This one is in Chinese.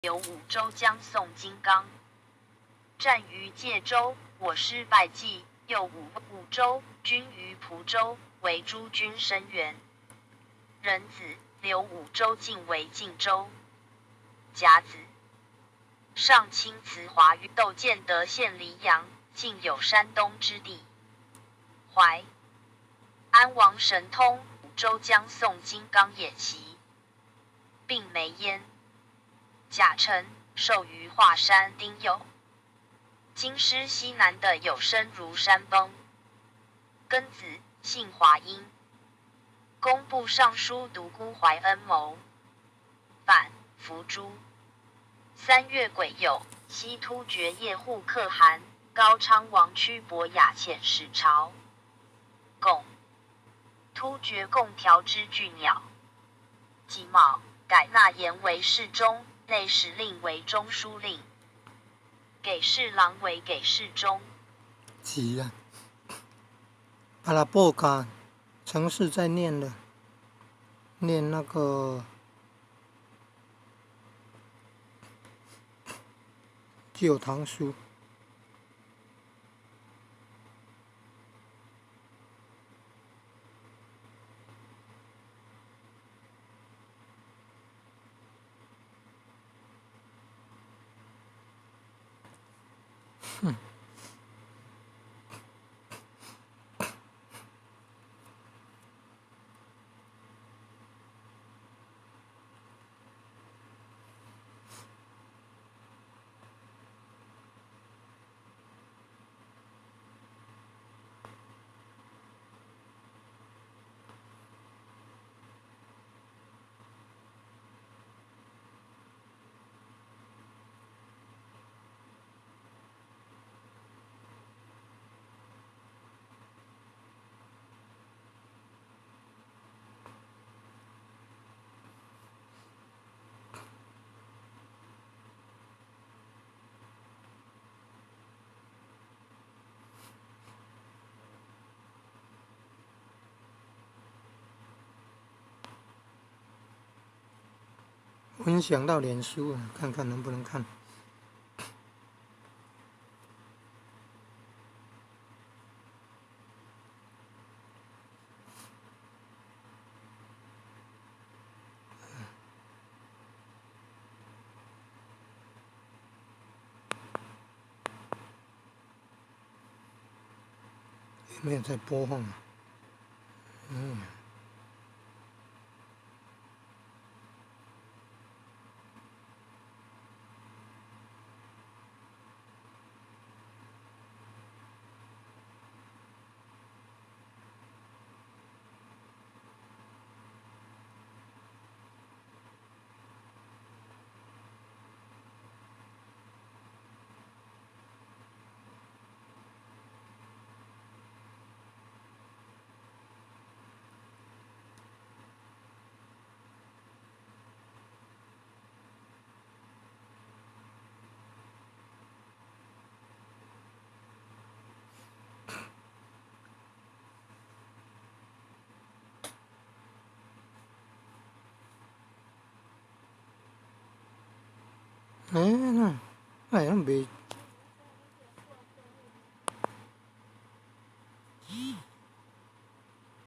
留五州将宋金刚。战于界州，我师败绩，又五州军于蒲州，为诸军声援。壬子，留五州进为晋州。甲子，上清慈华于窦建德县黎阳，竟有山东之地。淮，安王神通，五州将宋金刚演习，并没焉。甲辰，授于华山丁酉。京师西南的有声如山崩。庚子，姓华阴。工部尚书独孤怀恩谋反，伏诛。3月癸酉，西突厥叶护可汗高昌王屈伯雅遣使朝。贡，突厥贡条之巨鸟。己卯，改纳言为侍中，内史令为中书令，给事郎为给事中。急啊！把它报干，城市在念了，念那个《旧唐书》。分享到脸书，看看能不能看。有没有在播放啊？那袂